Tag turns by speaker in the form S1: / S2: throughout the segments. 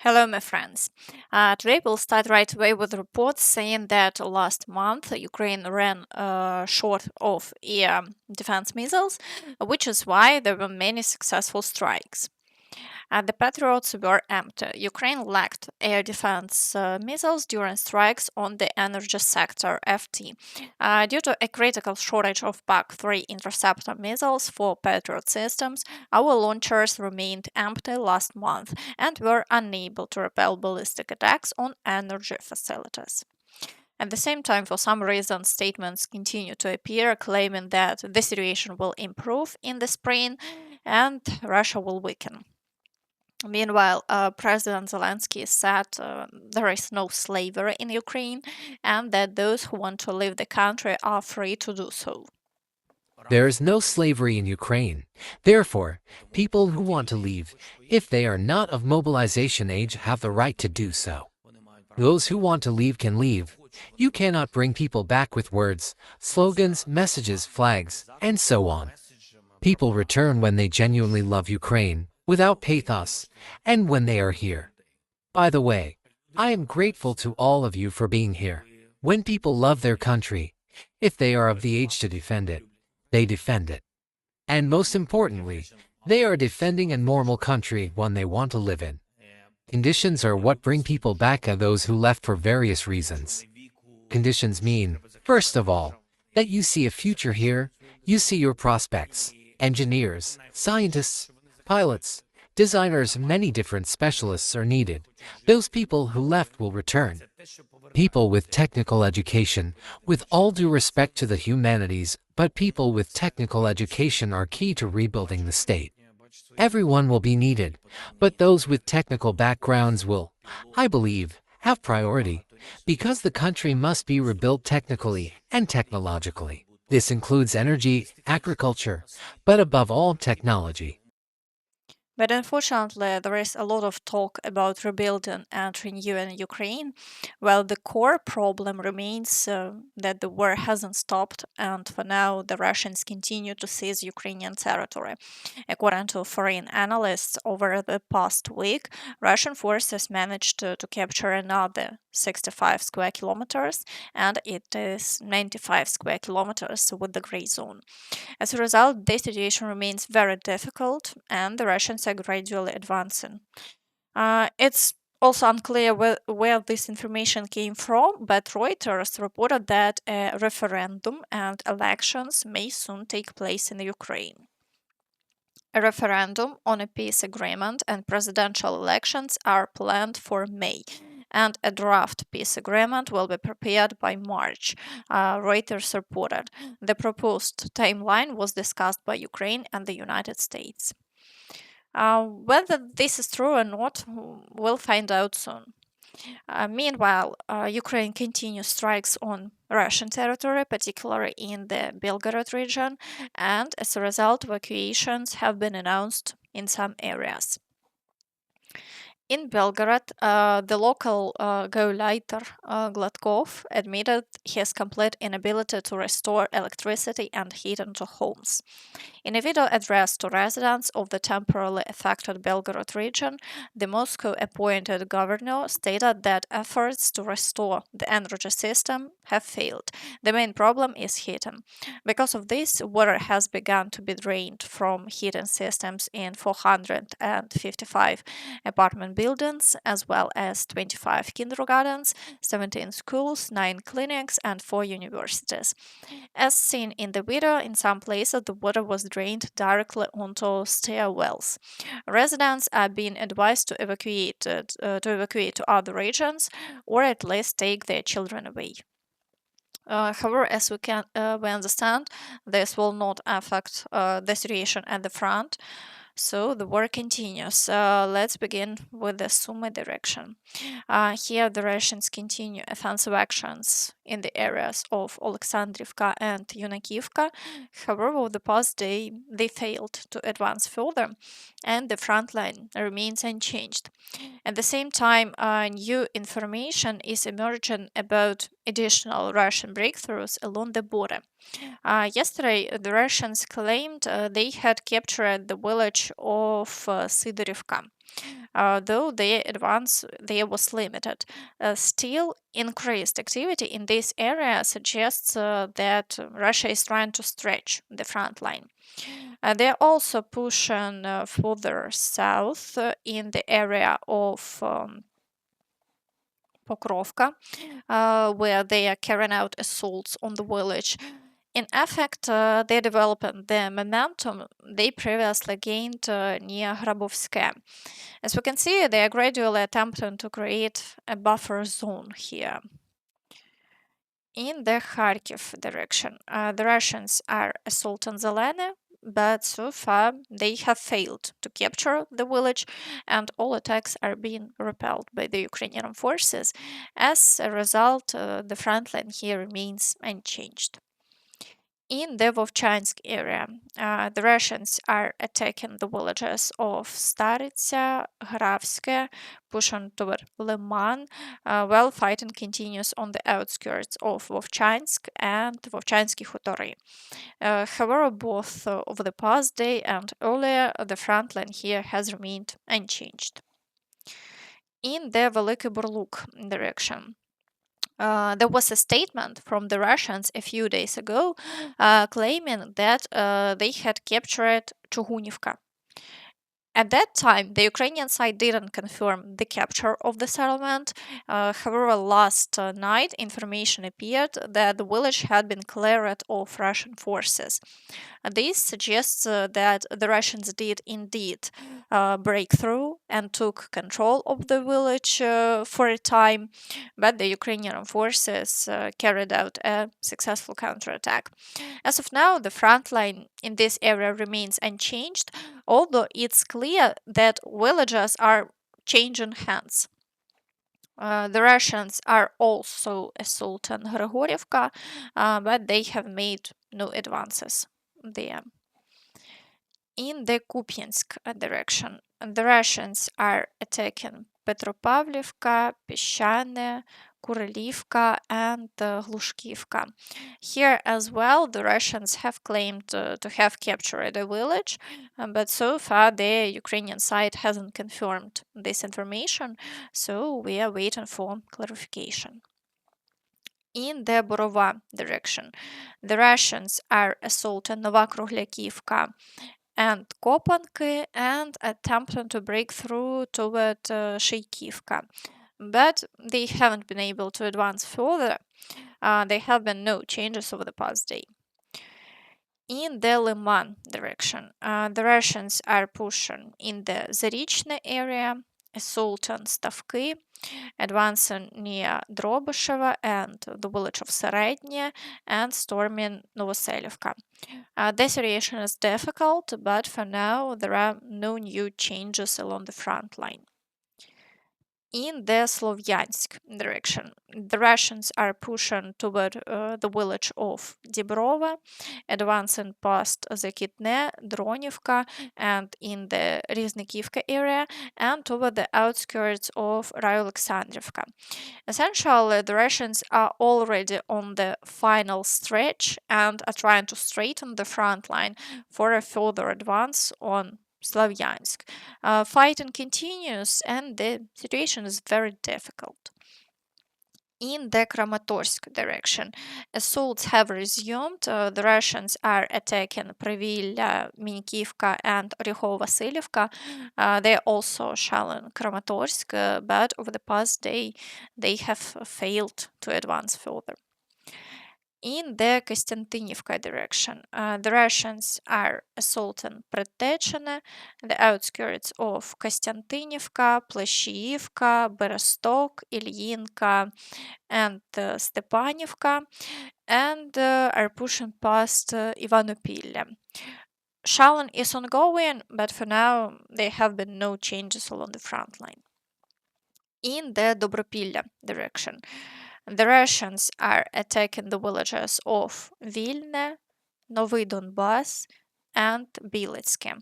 S1: Hello, my friends. Today we'll start right away with reports saying that last month Ukraine ran short of air defense missiles, which is why there were many successful strikes. The Patriots were empty. Ukraine lacked air defense missiles during strikes on the energy sector (FT) due to a critical shortage of PAC-3 interceptor missiles for Patriot systems. Our launchers remained empty last month and were unable to repel ballistic attacks on energy facilities. At the same time, for some reason, statements continue to appear claiming that the situation will improve in the spring and Russia will weaken. Meanwhile, President Zelensky said there is no slavery in Ukraine and that those who want to leave the country are free to do so.
S2: There is no slavery in Ukraine. Therefore, people who want to leave, if they are not of mobilization age, have the right to do so. Those who want to leave can leave. You cannot bring people back with words, slogans, messages, flags, and so on. People return when they genuinely love Ukraine, without pathos, and when they are here. By the way, I am grateful to all of you for being here. When people love their country, if they are of the age to defend it, they defend it. And most importantly, they are defending a normal country, one they want to live in. Conditions are what bring people back, are those who left for various reasons. Conditions mean, first of all, that you see a future here, you see your prospects. Engineers, scientists, pilots, designers, many different specialists are needed. Those people who left will return. People with technical education, with all due respect to the humanities, but people with technical education are key to rebuilding the state. Everyone will be needed, but those with technical backgrounds will, I believe, have priority, because the country must be rebuilt technically and technologically. This includes energy, agriculture, but above all technology.
S1: But unfortunately, there is a lot of talk about rebuilding and renewing Ukraine, while the core problem remains that the war hasn't stopped, and for now, the Russians continue to seize Ukrainian territory. According to foreign analysts, over the past week, Russian forces managed to capture another 65 square kilometers, and it is 95 square kilometers with the gray zone. As a result, the situation remains very difficult, and the Russians are gradually advancing. It's also unclear where this information came from, but Reuters reported that a referendum and elections may soon take place in Ukraine. A referendum on a peace agreement and presidential elections are planned for May, and a draft peace agreement will be prepared by March, Reuters reported. The proposed timeline was discussed by Ukraine and the United States. Whether this is true or not, we'll find out soon. Meanwhile, Ukraine continues strikes on Russian territory, particularly in the Belgorod region, and as a result, evacuations have been announced in some areas. In Belgorod, the local go-lighter Gladkov admitted his complete inability to restore electricity and heating to homes. In a video addressed to residents of the temporarily affected Belgorod region, the Moscow-appointed governor stated that efforts to restore the energy system have failed. The main problem is heating. Because of this, water has begun to be drained from heating systems in 455 apartment buildings, as well as 25 kindergartens, 17 schools, 9 clinics, and 4 universities. As seen in the video, in some places the water was drained directly onto stairwells. Residents are being advised to evacuate to other regions, or at least take their children away. However, as we understand, this will not affect the situation at the front. So the war continues. Let's begin with the Sumy direction. Here, the Russians continue offensive actions in the areas of Alexandrivka and Yunakivka. However, over the past day, they failed to advance further, and the front line remains unchanged. At the same time, new information is emerging about additional Russian breakthroughs along the border. Yesterday, the Russians claimed they had captured the village of Sidorivka. though their advance there was limited. Still, increased activity in this area suggests that Russia is trying to stretch the front line. They're also pushing further south in the area of Pokrovka, where they are carrying out assaults on the village. In effect, they're developing the momentum they previously gained near Grabovske. As we can see, they are gradually attempting to create a buffer zone here. In the Kharkiv direction, the Russians are assaulting Zelena, but so far they have failed to capture the village, and all attacks are being repelled by the Ukrainian forces. As a result, the front line here remains unchanged. In the Vovchansk area, the Russians are attacking the villages of Staritsa, Gravske, pushing toward Liman, while fighting continues on the outskirts of Vovchansk and Vovchansky Hutory. However, both over the past day and earlier, the front line here has remained unchanged. In the Veliki Burluk direction, there was a statement from the Russians a few days ago claiming that they had captured Chugunivka. At that time, the Ukrainian side didn't confirm the capture of the settlement. However, last night, information appeared that the village had been cleared of Russian forces. This suggests that the Russians did indeed break through and took control of the village for a time, but the Ukrainian forces carried out a successful counterattack. As of now, the front line in this area remains unchanged, although it's clear that villages are changing hands. The Russians are also assaulting Gregorivka, but they have made no advances there. In the Kupiansk direction, the Russians are attacking Petropavlivka, Peshane, Kurylivka, and Glushkivka. Here as well, the Russians have claimed to have captured a village, but so far the Ukrainian side hasn't confirmed this information, so we are waiting for clarification. In the Borova direction, the Russians are assaulting Novakrugliakivka and Kopanky and attempting to break through toward Sheikivka. But they haven't been able to advance further. There have been no changes over the past day. In the Liman direction, the Russians are pushing in the Zarychne area, assaulting Stavky, advancing near Drobышеvo and the village of Sarednya, and storming Novoselivka. The situation is difficult, but for now there are no new changes along the front line. In the Slovyansk direction, the Russians are pushing toward the village of Dibrova, advancing past Zakitne, Dronivka, and in the Riznikivka area, and toward the outskirts of Rayolexandrivka. Essentially, the Russians are already on the final stretch and are trying to straighten the front line for a further advance on Slavyansk. Fighting continues and the situation is very difficult. In the Kramatorsk direction, assaults have resumed. The Russians are attacking Privilla, Minikivka, and Ryhov-Vasilivka. They're also shelling Kramatorsk, but over the past day they have failed to advance further. In the Kostantinivka direction, the Russians are assaulting Pretechene, the outskirts of Kostantinivka, Plashivka, Berostok, Ilyinka, and Stepanivka, and are pushing past Ivanopille. Shelling is ongoing, but for now there have been no changes along the front line. In the Dobropilla direction, the Russians are attacking the villages of Vilna, Novy Donbass, and Biletsky.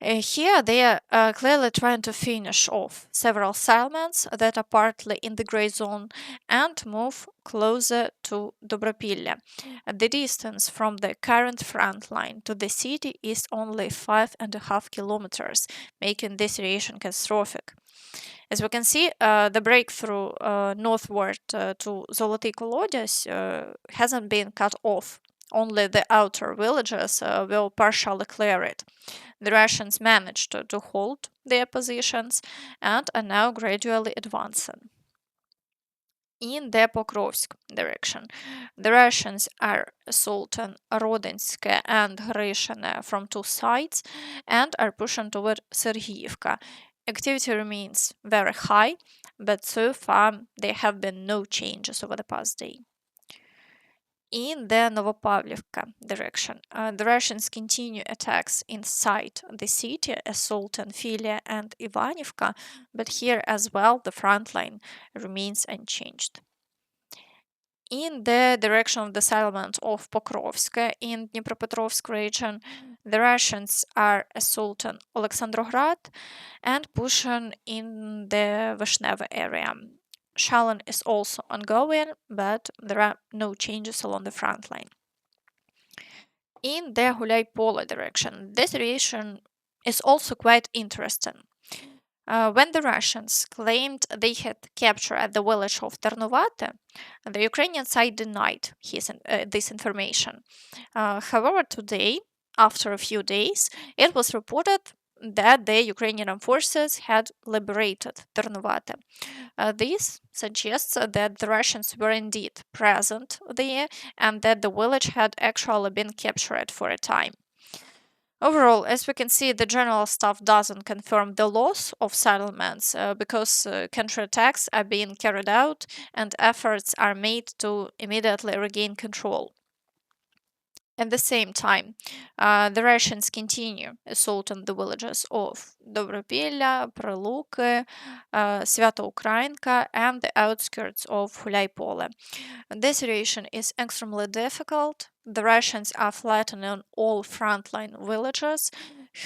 S1: Here, they are clearly trying to finish off several settlements that are partly in the gray zone and move closer to Dobropille. The distance from the current front line to the city is only 5.5 kilometers, making this situation catastrophic. As we can see, the breakthrough northward to Zoloty Kolodys hasn't been cut off. Only the outer villages will partially cleared. The Russians managed to hold their positions and are now gradually advancing in the Pokrovsk direction. The Russians are assaulting Rodinsk and Hryshine from two sides and are pushing toward Sergiyevka. Activity remains very high, but so far there have been no changes over the past day. In the Novopavlivka direction, the Russians continue attacks inside the city, assaulting Filia and Ivanivka, but here as well the front line remains unchanged. In the direction of the settlement of Pokrovsk in Dnipropetrovsk region, the Russians are assaulting Alexandrograd and pushing in the Vishneva area. Shalin is also ongoing, but there are no changes along the front line. In the Hulay-Polo direction, the situation is also quite interesting. When the Russians claimed they had captured the village of Tarnovate, the Ukrainian side denied this information. However, today, after a few days, it was reported that the Ukrainian armed forces had liberated Tarnovate. This suggests that the Russians were indeed present there and that the village had actually been captured for a time. Overall, as we can see, the general staff doesn't confirm the loss of settlements because counterattacks are being carried out and efforts are made to immediately regain control. At the same time, the Russians continue assaulting the villages of Dobropilla, Preluki, Sviatoukrainka, and the outskirts of Hulaypole. The situation is extremely difficult. The Russians are flattening all frontline villages.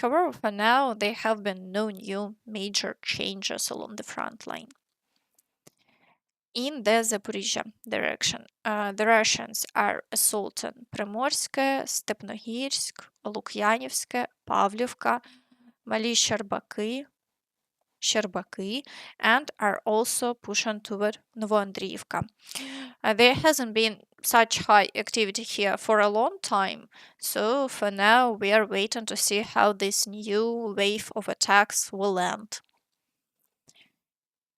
S1: However, for now, there have been no new major changes along the front line. In the Zaporizhia direction, the Russians are assaulting Primorsk, Stepnohirsk, Lukyanivsk, Pavlivka, Mali Sherbaki, and are also pushing toward Novoandriivka. There hasn't been such high activity here for a long time, so for now we are waiting to see how this new wave of attacks will end.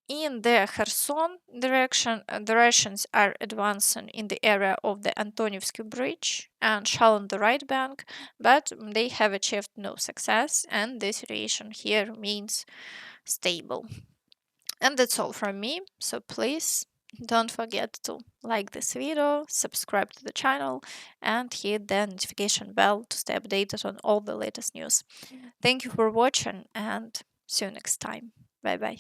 S1: In the Kherson direction, the Russians are advancing in the area of the Antonievsky Bridge and shell on the right bank, but they have achieved no success, and the situation here remains stable. And that's all from me, so please don't forget to like this video, subscribe to the channel, and hit the notification bell to stay updated on all the latest news. Thank you for watching, and see you next time. Bye bye.